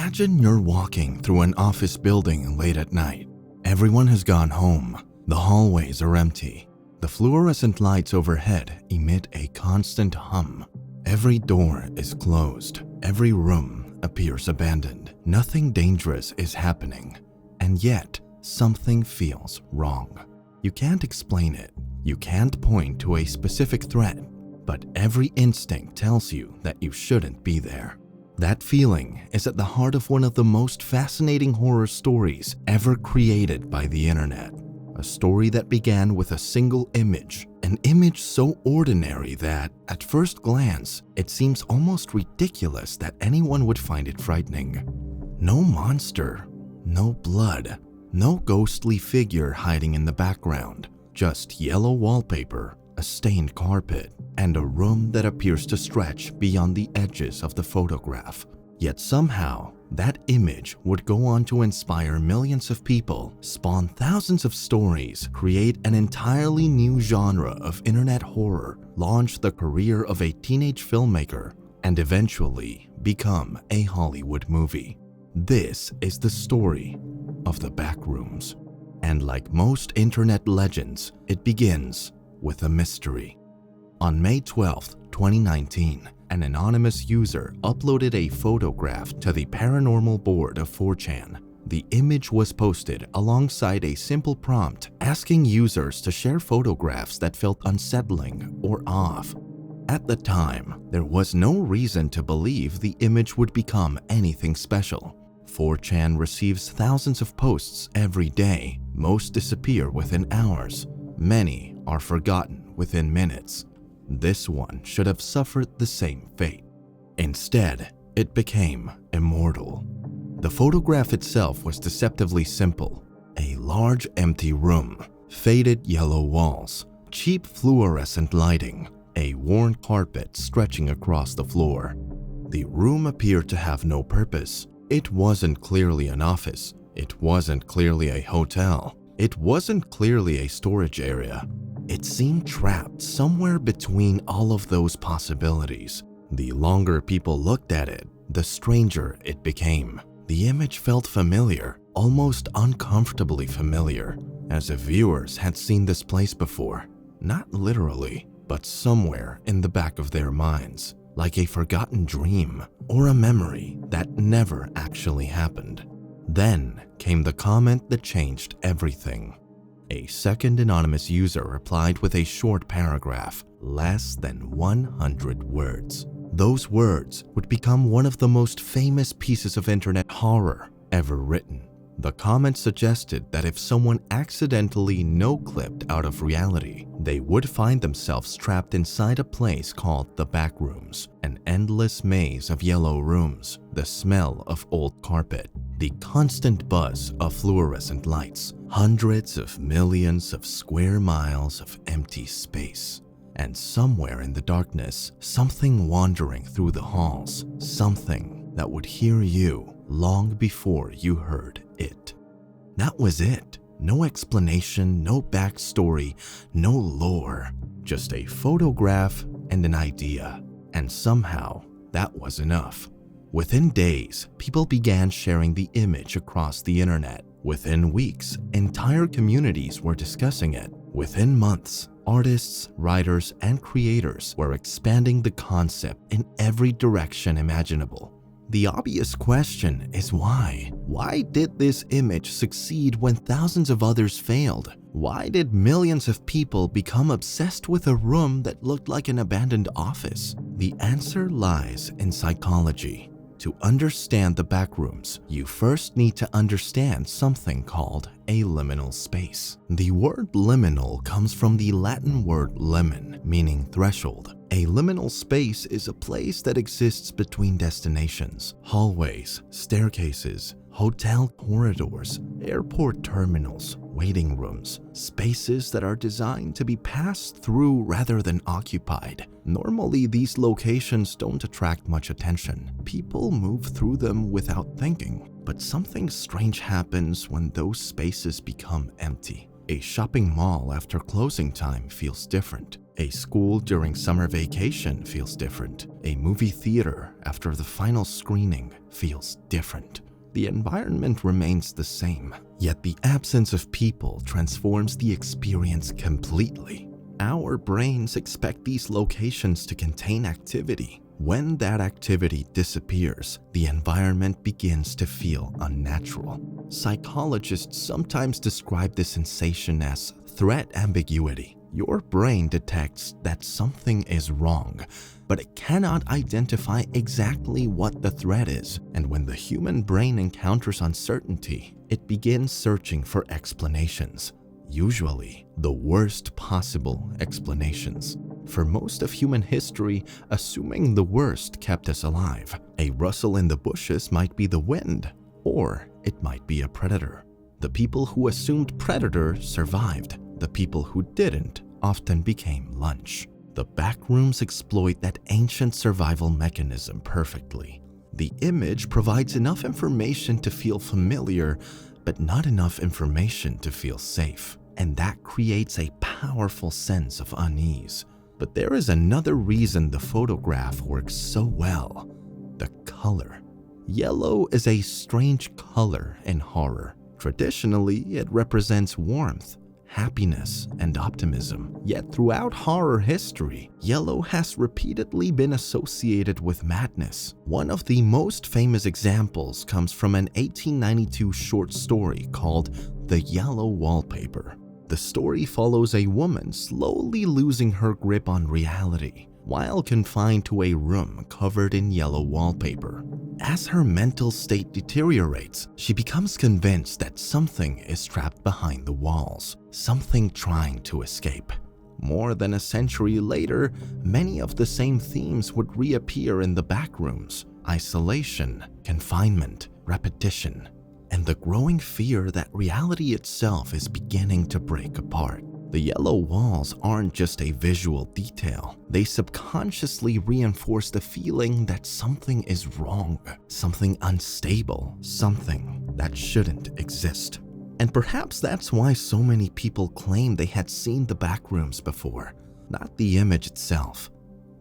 Imagine you're walking through an office building late at night. Everyone has gone home. The hallways are empty. The fluorescent lights overhead emit a constant hum. Every door is closed. Every room appears abandoned. Nothing dangerous is happening. And yet, something feels wrong. You can't explain it. You can't point to a specific threat. But every instinct tells you that you shouldn't be there. That feeling is at the heart of one of the most fascinating horror stories ever created by the internet. A story that began with a single image, an image so ordinary that, at first glance, it seems almost ridiculous that anyone would find it frightening. No monster, no blood, no ghostly figure hiding in the background, just yellow wallpaper, a stained carpet, and a room that appears to stretch beyond the edges of the photograph. Yet somehow, that image would go on to inspire millions of people, spawn thousands of stories, create an entirely new genre of internet horror, launch the career of a teenage filmmaker, and eventually become a Hollywood movie. This is the story of the Backrooms. And like most internet legends, it begins with a mystery. On May 12, 2019, an anonymous user uploaded a photograph to the paranormal board of 4chan. The image was posted alongside a simple prompt asking users to share photographs that felt unsettling or off. At the time, there was no reason to believe the image would become anything special. 4chan receives thousands of posts every day. Most disappear within hours. Many are forgotten within minutes. This one should have suffered the same fate. Instead, it became immortal. The photograph itself was deceptively simple. A large empty room, faded yellow walls, cheap fluorescent lighting, a worn carpet stretching across the floor. The room appeared to have no purpose. It wasn't clearly an office. It wasn't clearly a hotel. It wasn't clearly a storage area. It seemed trapped somewhere between all of those possibilities. The longer people looked at it, the stranger it became. The image felt familiar, almost uncomfortably familiar, as if viewers had seen this place before. Not literally, but somewhere in the back of their minds, like a forgotten dream or a memory that never actually happened. Then came the comment that changed everything. A second anonymous user replied with a short paragraph, less than 100 words. Those words would become one of the most famous pieces of internet horror ever written. The comment suggested that if someone accidentally no-clipped out of reality, they would find themselves trapped inside a place called the Backrooms, an endless maze of yellow rooms, the smell of old carpet, the constant buzz of fluorescent lights, hundreds of millions of square miles of empty space. And somewhere in the darkness, something wandering through the halls, something that would hear you long before you heard it. That was it. No explanation, no backstory, no lore, just a photograph and an idea. And somehow, that was enough. Within days, people began sharing the image across the internet. Within weeks, entire communities were discussing it. Within months, artists, writers, and creators were expanding the concept in every direction imaginable. The obvious question is why? Why did this image succeed when thousands of others failed? Why did millions of people become obsessed with a room that looked like an abandoned office? The answer lies in psychology. To understand the Backrooms, you first need to understand something called a liminal space. The word liminal comes from the Latin word limen, meaning threshold. A liminal space is a place that exists between destinations, hallways, staircases, hotel corridors, airport terminals, waiting rooms, spaces that are designed to be passed through rather than occupied. Normally, these locations don't attract much attention. People move through them without thinking, but something strange happens when those spaces become empty. A shopping mall after closing time feels different. A school during summer vacation feels different. A movie theater after the final screening feels different. The environment remains the same, yet the absence of people transforms the experience completely. Our brains expect these locations to contain activity. When that activity disappears, the environment begins to feel unnatural. Psychologists sometimes describe this sensation as threat ambiguity. Your brain detects that something is wrong, but it cannot identify exactly what the threat is. And when the human brain encounters uncertainty, it begins searching for explanations. Usually, the worst possible explanations. For most of human history, assuming the worst kept us alive. A rustle in the bushes might be the wind, or it might be a predator. The people who assumed predator survived. The people who didn't often became lunch. The Backrooms exploit that ancient survival mechanism perfectly. The image provides enough information to feel familiar, but not enough information to feel safe. And that creates a powerful sense of unease. But there is another reason the photograph works so well: the color. Yellow is a strange color in horror. Traditionally, it represents warmth, happiness, and optimism. Yet throughout horror history, yellow has repeatedly been associated with madness. One of the most famous examples comes from an 1892 short story called The Yellow Wallpaper. The story follows a woman slowly losing her grip on reality while confined to a room covered in yellow wallpaper. As her mental state deteriorates, she becomes convinced that something is trapped behind the walls, something trying to escape. More than a century later, many of the same themes would reappear in the Backrooms: isolation, confinement, repetition, and the growing fear that reality itself is beginning to break apart. The yellow walls aren't just a visual detail. They subconsciously reinforce the feeling that something is wrong, something unstable, something that shouldn't exist. And perhaps that's why so many people claim they had seen the Backrooms before. Not the image itself,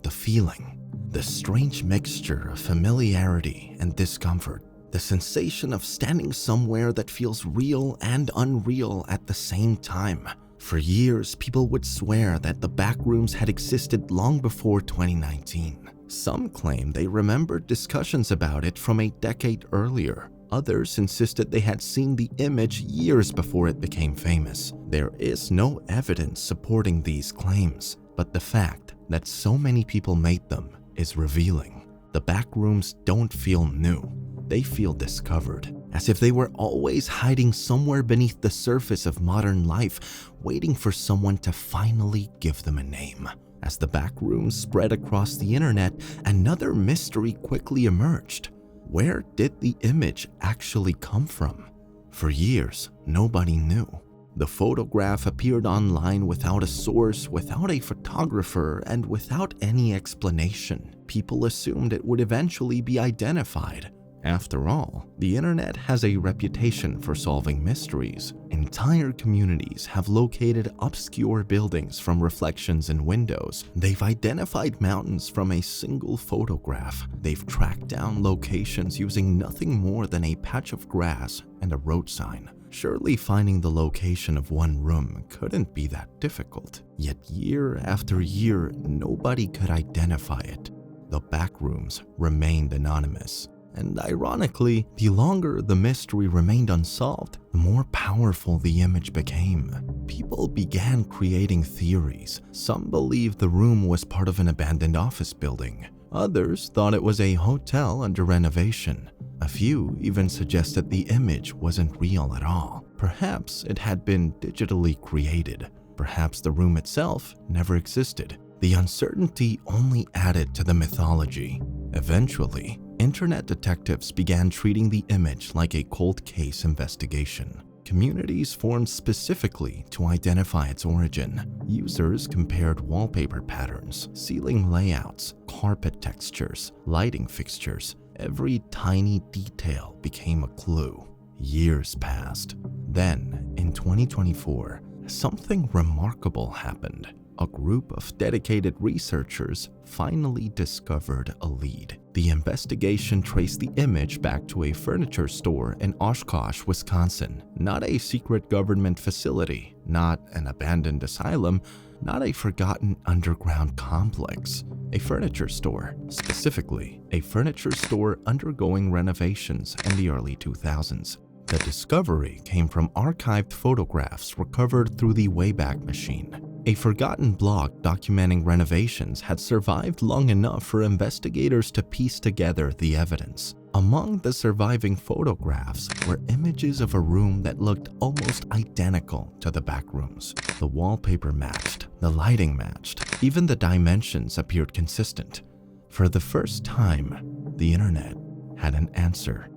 the feeling, the strange mixture of familiarity and discomfort. The sensation of standing somewhere that feels real and unreal at the same time. For years, people would swear that the Backrooms had existed long before 2019. Some claim they remembered discussions about it from a decade earlier. Others insisted they had seen the image years before it became famous. There is no evidence supporting these claims, but the fact that so many people made them is revealing. The Backrooms don't feel new. They feel discovered, as if they were always hiding somewhere beneath the surface of modern life, waiting for someone to finally give them a name. As the Backrooms spread across the internet, another mystery quickly emerged. Where did the image actually come from? For years, nobody knew. The photograph appeared online without a source, without a photographer, and without any explanation. People assumed it would eventually be identified. After all, the internet has a reputation for solving mysteries. Entire communities have located obscure buildings from reflections in windows. They've identified mountains from a single photograph. They've tracked down locations using nothing more than a patch of grass and a road sign. Surely finding the location of one room couldn't be that difficult. Yet year after year, nobody could identify it. The Backrooms remained anonymous. And ironically, the longer the mystery remained unsolved, the more powerful the image became. People began creating theories. Some believed the room was part of an abandoned office building. Others thought it was a hotel under renovation. A few even suggested the image wasn't real at all. Perhaps it had been digitally created. Perhaps the room itself never existed. The uncertainty only added to the mythology. Eventually, internet detectives began treating the image like a cold case investigation. Communities formed specifically to identify its origin. Users compared wallpaper patterns, ceiling layouts, carpet textures, lighting fixtures. Every tiny detail became a clue. Years passed. Then, in 2024, something remarkable happened. a group of dedicated researchers finally discovered a lead. The investigation traced the image back to a furniture store in Oshkosh, Wisconsin, not a secret government facility, not an abandoned asylum, not a forgotten underground complex. A furniture store, specifically a furniture store undergoing renovations in the early 2000s. The discovery came from archived photographs recovered through the Wayback Machine. A forgotten blog documenting renovations had survived long enough for investigators to piece together the evidence. Among the surviving photographs were images of a room that looked almost identical to the Backrooms. The wallpaper matched, the lighting matched, even the dimensions appeared consistent. For the first time, the internet had an answer.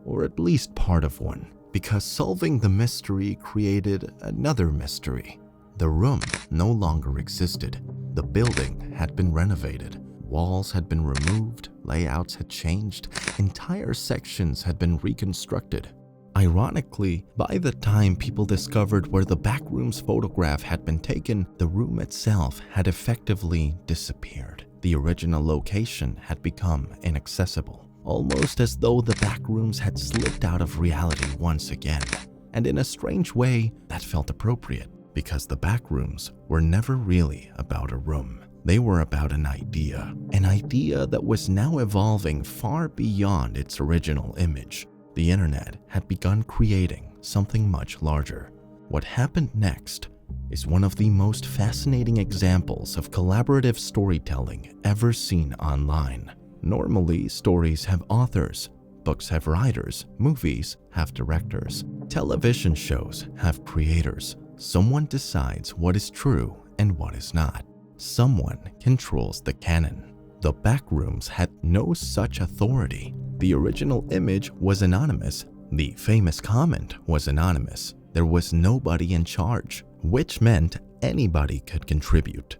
Or at least part of one, because solving the mystery created another mystery. The room no longer existed. The building had been renovated. Walls had been removed, layouts had changed, entire sections had been reconstructed. Ironically, by the time people discovered where the Backrooms photograph had been taken, the room itself had effectively disappeared. The original location had become inaccessible, almost as though the Backrooms had slipped out of reality once again. And in a strange way, that felt appropriate, because the Backrooms were never really about a room. They were about an idea that was now evolving far beyond its original image. The internet had begun creating something much larger. What happened next is one of the most fascinating examples of collaborative storytelling ever seen online. Normally, stories have authors, books have writers, movies have directors, television shows have creators. Someone decides what is true and what is not. Someone controls the canon. The Backrooms had no such authority. The original image was anonymous. The famous comment was anonymous. There was nobody in charge, which meant anybody could contribute.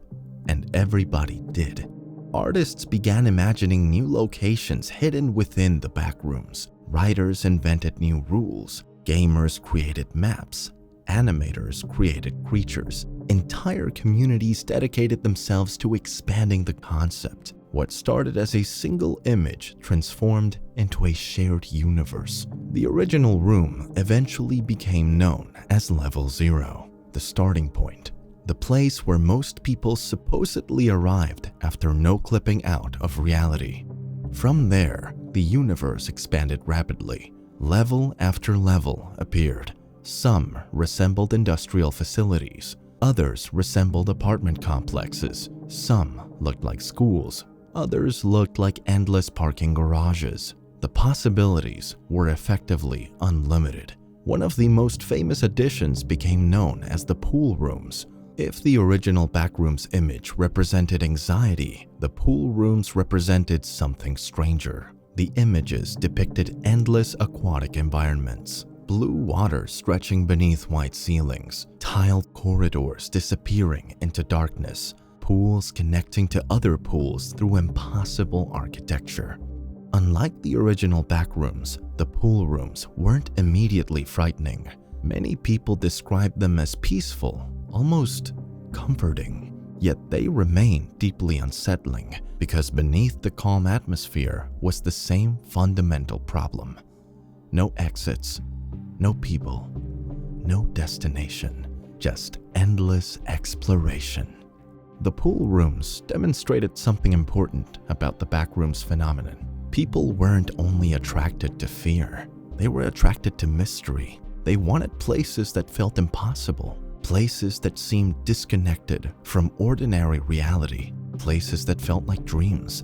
And everybody did. Artists began imagining new locations hidden within the Backrooms. Writers invented new rules. Gamers created maps. Animators created creatures. Entire communities dedicated themselves to expanding the concept. What started as a single image transformed into a shared universe. The original room eventually became known as Level 0, the starting point, the place where most people supposedly arrived after no clipping out of reality. From there, the universe expanded rapidly. Level after level appeared. Some resembled industrial facilities. Others resembled apartment complexes. Some looked like schools. Others looked like endless parking garages. The possibilities were effectively unlimited. One of the most famous additions became known as the pool rooms. If the original Backrooms image represented anxiety, the pool rooms represented something stranger. The images depicted endless aquatic environments. Blue water stretching beneath white ceilings, tiled corridors disappearing into darkness, pools connecting to other pools through impossible architecture. Unlike the original Backrooms, the pool rooms weren't immediately frightening. Many people described them as peaceful, almost comforting. Yet they remain deeply unsettling because beneath the calm atmosphere was the same fundamental problem. No exits. No people, no destination, just endless exploration. The pool rooms demonstrated something important about the Backrooms phenomenon. People weren't only attracted to fear, they were attracted to mystery. They wanted places that felt impossible, places that seemed disconnected from ordinary reality, places that felt like dreams.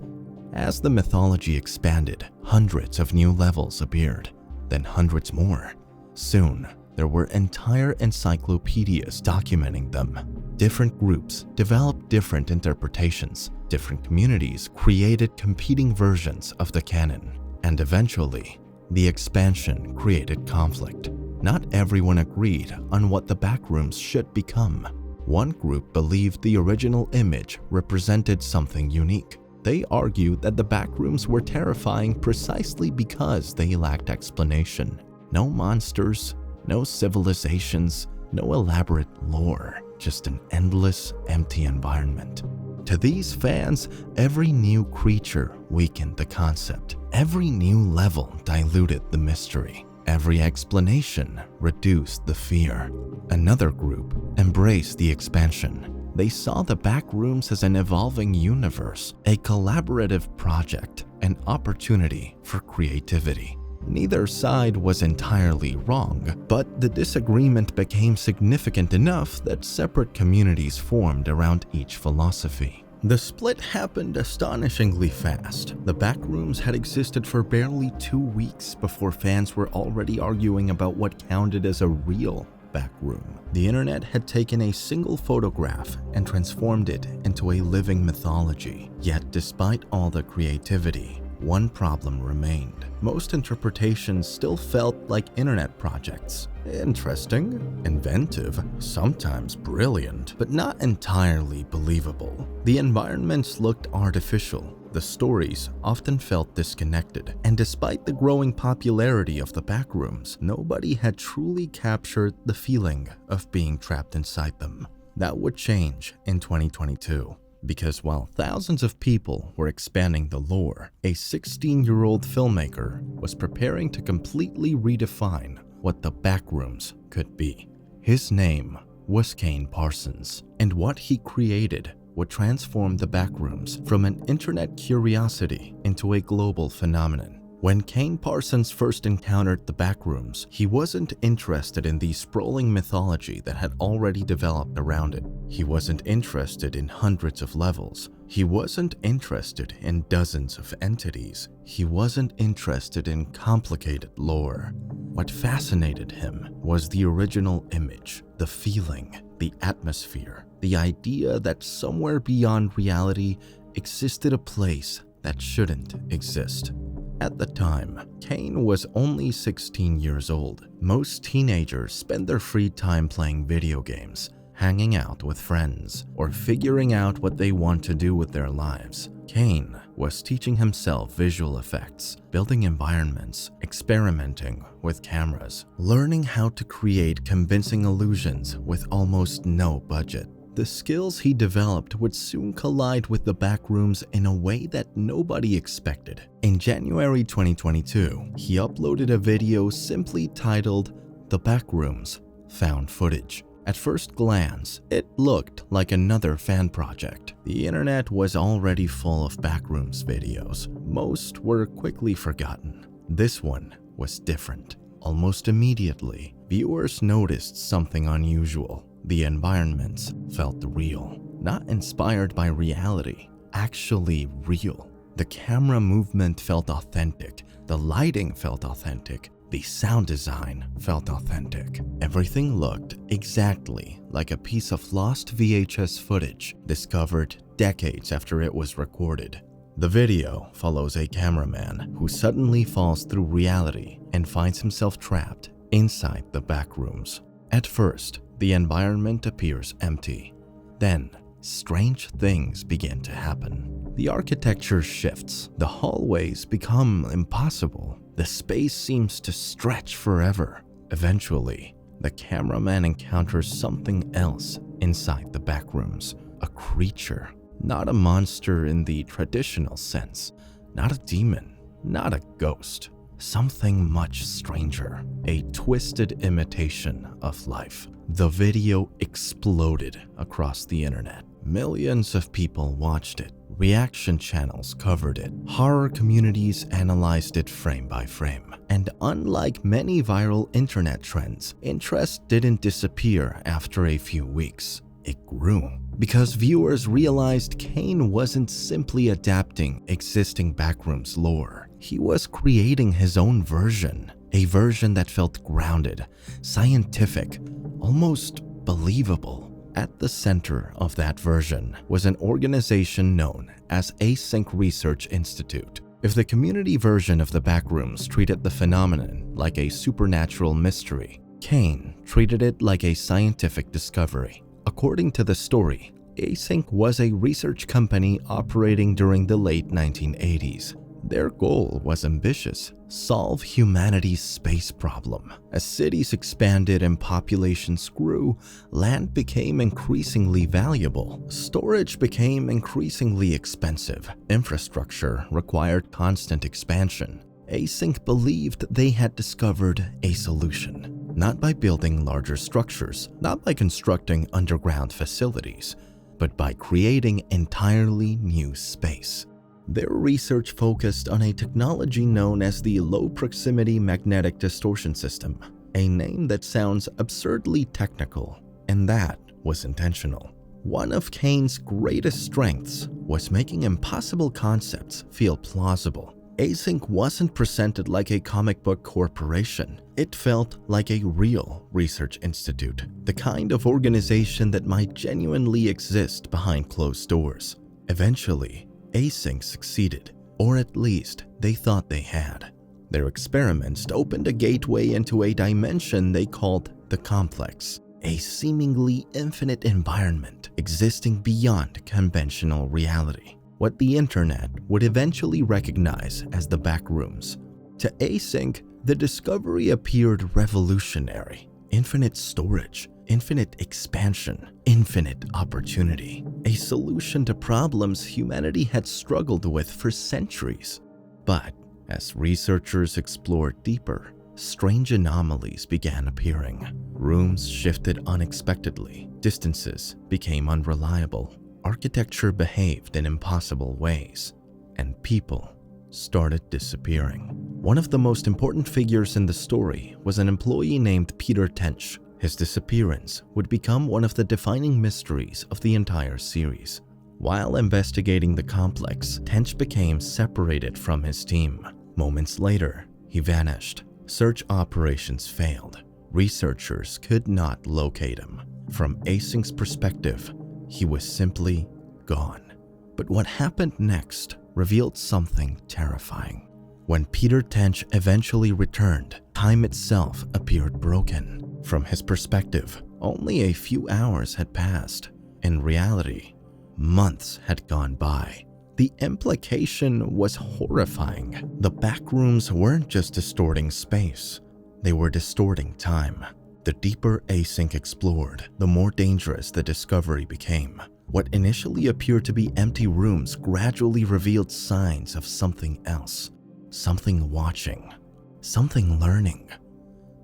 As the mythology expanded, hundreds of new levels appeared, then hundreds more. Soon, there were entire encyclopedias documenting them. Different groups developed different interpretations. Different communities created competing versions of the canon. And eventually, the expansion created conflict. Not everyone agreed on what the Backrooms should become. One group believed the original image represented something unique. They argued that the Backrooms were terrifying precisely because they lacked explanation. No monsters, no civilizations, no elaborate lore, just an endless, empty environment. To these fans, every new creature weakened the concept. Every new level diluted the mystery. Every explanation reduced the fear. Another group embraced the expansion. They saw the Backrooms as an evolving universe, a collaborative project, an opportunity for creativity. Neither side was entirely wrong, but the disagreement became significant enough that separate communities formed around each philosophy. The split happened astonishingly fast. The Backrooms had existed for barely 2 weeks before fans were already arguing about what counted as a real backroom. The internet had taken a single photograph and transformed it into a living mythology. Yet, despite all the creativity, one problem remained. Most interpretations still felt like internet projects. Interesting, inventive, sometimes brilliant, but not entirely believable. The environments looked artificial. The stories often felt disconnected, and despite the growing popularity of the Backrooms, nobody had truly captured the feeling of being trapped inside them. That would change in 2022. Because while thousands of people were expanding the lore, a 16-year-old filmmaker was preparing to completely redefine what the Backrooms could be. His name was Kane Pixels, and what he created would transform the Backrooms from an internet curiosity into a global phenomenon. When Kane Pixels first encountered the Backrooms, he wasn't interested in the sprawling mythology that had already developed around it. He wasn't interested in hundreds of levels. He wasn't interested in dozens of entities. He wasn't interested in complicated lore. What fascinated him was the original image, the feeling, the atmosphere, the idea that somewhere beyond reality existed a place that shouldn't exist. At the time, Kane was only 16 years old. Most teenagers spend their free time playing video games, hanging out with friends, or figuring out what they want to do with their lives. Kane was teaching himself visual effects, building environments, experimenting with cameras, learning how to create convincing illusions with almost no budget. The skills he developed would soon collide with the Backrooms in a way that nobody expected. In January 2022, he uploaded a video simply titled "The Backrooms Found Footage." At first glance, it looked like another fan project. The internet was already full of Backrooms videos. Most were quickly forgotten. This one was different. Almost immediately, viewers noticed something unusual. The environments felt real, not inspired by reality, actually real. The camera movement felt authentic, the lighting felt authentic, the sound design felt authentic. Everything looked exactly like a piece of lost VHS footage discovered decades after it was recorded. The video follows a cameraman who suddenly falls through reality and finds himself trapped inside the Backrooms. At first, the environment appears empty. Then, strange things begin to happen. The architecture shifts. The hallways become impossible. The space seems to stretch forever. Eventually, the cameraman encounters something else inside the Backrooms. A creature. Not a monster in the traditional sense. Not a demon. Not a ghost. Something much stranger. A twisted imitation of life. The video exploded across the internet. Millions of people watched it. Reaction channels covered it. Horror communities analyzed it frame by frame. And unlike many viral internet trends, interest didn't disappear after a few weeks. It grew. Because viewers realized Kane wasn't simply adapting existing Backrooms lore. He was creating his own version. A version that felt grounded, scientific, almost believable. At the center of that version was an organization known as Async Research Institute. If the community version of the Backrooms treated the phenomenon like a supernatural mystery, Kane treated it like a scientific discovery. According to the story, Async was a research company operating during the late 1980s. Their goal was ambitious: solve humanity's space problem. As cities expanded and populations grew, land became increasingly valuable. Storage became increasingly expensive. Infrastructure required constant expansion. Async believed they had discovered a solution, not by building larger structures, not by constructing underground facilities, but by creating entirely new space. Their research focused on a technology known as the Low Proximity Magnetic Distortion System, a name that sounds absurdly technical, and that was intentional. One of Kane's greatest strengths was making impossible concepts feel plausible. Async wasn't presented like a comic book corporation. It felt like a real research institute, the kind of organization that might genuinely exist behind closed doors. Eventually, Async succeeded, or at least they thought they had. Their experiments opened a gateway into a dimension they called the complex, a seemingly infinite environment existing beyond conventional reality, what the internet would eventually recognize as the Backrooms. To Async, the discovery appeared revolutionary. Infinite storage, infinite expansion, infinite opportunity. A solution to problems humanity had struggled with for centuries. But as researchers explored deeper, strange anomalies began appearing. Rooms shifted unexpectedly. Distances became unreliable. Architecture behaved in impossible ways. And people started disappearing. One of the most important figures in the story was an employee named Peter Tench. His disappearance would become one of the defining mysteries of the entire series. While investigating the complex, Tench became separated from his team. Moments later, he vanished. Search operations failed. Researchers could not locate him. From Async's perspective, he was simply gone. But what happened next revealed something terrifying. When Peter Tench eventually returned, time itself appeared broken. From his perspective, only a few hours had passed. In reality, months had gone by. The implication was horrifying. The Backrooms weren't just distorting space, they were distorting time. The deeper Async explored, the more dangerous the discovery became. What initially appeared to be empty rooms gradually revealed signs of something else. Something watching, something learning,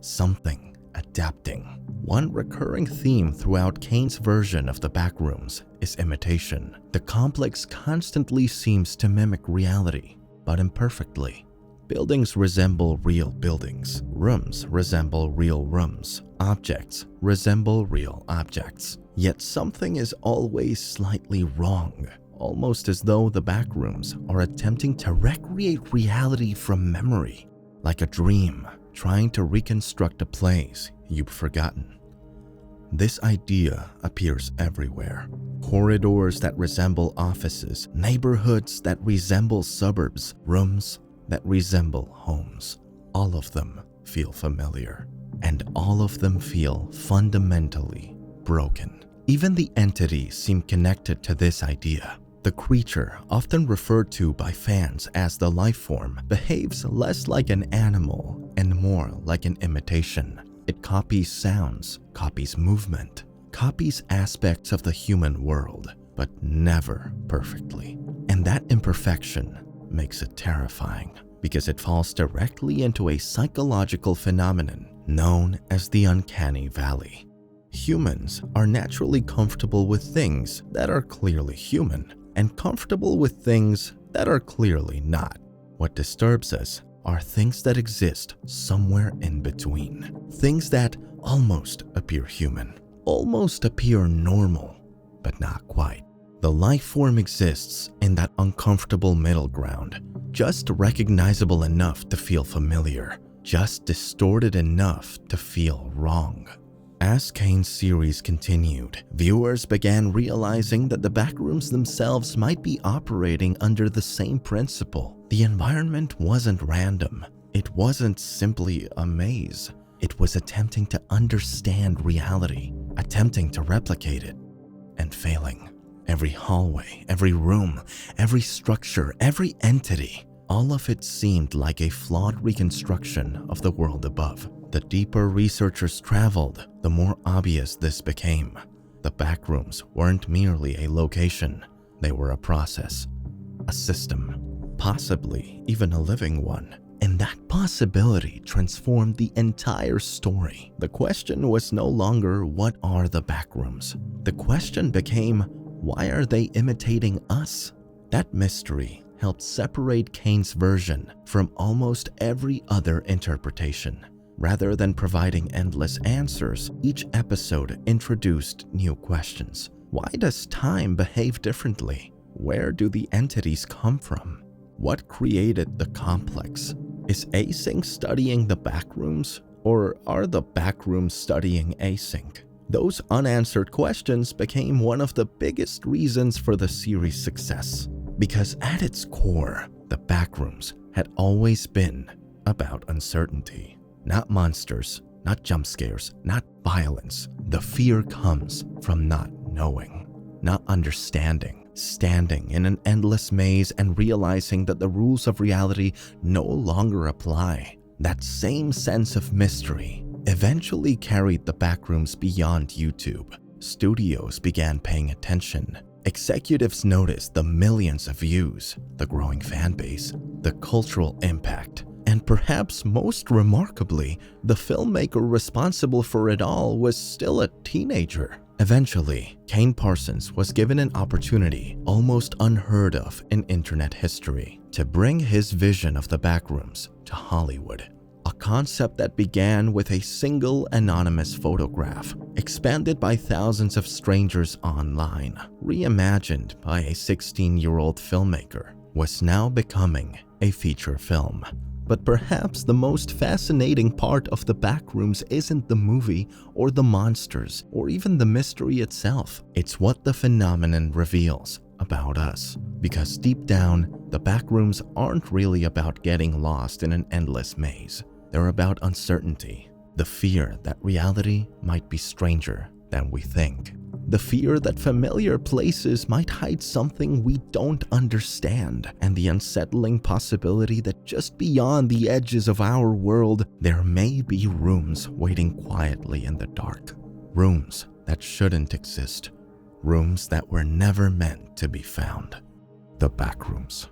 something adapting. One recurring theme throughout Kane's version of the Backrooms is imitation. The complex constantly seems to mimic reality, but imperfectly. Buildings resemble real buildings. Rooms resemble real rooms. Objects resemble real objects. Yet something is always slightly wrong, almost as though the Backrooms are attempting to recreate reality from memory, like a dream trying to reconstruct a place you've forgotten. This idea appears everywhere. Corridors that resemble offices, neighborhoods that resemble suburbs, rooms that resemble homes. All of them feel familiar, and all of them feel fundamentally broken. Even the entities seem connected to this idea. The creature, often referred to by fans as the life form, behaves less like an animal and more like an imitation. It copies sounds, copies movement, copies aspects of the human world, but never perfectly. And that imperfection makes it terrifying because it falls directly into a psychological phenomenon known as the uncanny valley. Humans are naturally comfortable with things that are clearly human and comfortable with things that are clearly not. What disturbs us are things that exist somewhere in between. Things that almost appear human, almost appear normal, but not quite. The life form exists in that uncomfortable middle ground, just recognizable enough to feel familiar, just distorted enough to feel wrong. As Kane's series continued, viewers began realizing that the Backrooms themselves might be operating under the same principle. The environment wasn't random. It wasn't simply a maze. It was attempting to understand reality, attempting to replicate it, and failing. Every hallway, every room, every structure, every entity, All of it seemed like a flawed reconstruction of the world above. The deeper researchers traveled, the more obvious this became. The backrooms weren't merely a location, they were a process, a system, possibly even a living one. And that possibility transformed the entire story. The question was no longer, what are the backrooms? The question became, why are they imitating us? That mystery helped separate Kane's version from almost every other interpretation. Rather than providing endless answers, each episode introduced new questions. Why does time behave differently? Where do the entities come from? What created the complex? Is async studying the backrooms, or are the backrooms studying async? Those unanswered questions became one of the biggest reasons for the series' success, because at its core, the backrooms had always been about uncertainty. Not monsters, not jump scares, not violence. The fear comes from not knowing, not understanding. Standing in an endless maze and realizing that the rules of reality no longer apply. That same sense of mystery eventually carried the backrooms beyond YouTube. Studios began paying attention. Executives noticed the millions of views, the growing fan base, the cultural impact, and perhaps most remarkably, the filmmaker responsible for it all was still a teenager. Eventually, Kane Parsons was given an opportunity almost unheard of in internet history to bring his vision of the backrooms to Hollywood. A concept that began with a single anonymous photograph, expanded by thousands of strangers online, reimagined by a 16-year-old filmmaker, was now becoming a feature film. But perhaps the most fascinating part of the backrooms isn't the movie or the monsters or even the mystery itself. It's what the phenomenon reveals about us. Because deep down, the backrooms aren't really about getting lost in an endless maze. They're about uncertainty, the fear that reality might be stranger than we think. The fear that familiar places might hide something we don't understand, and the unsettling possibility that just beyond the edges of our world, there may be rooms waiting quietly in the dark. Rooms that shouldn't exist. Rooms that were never meant to be found. The Backrooms.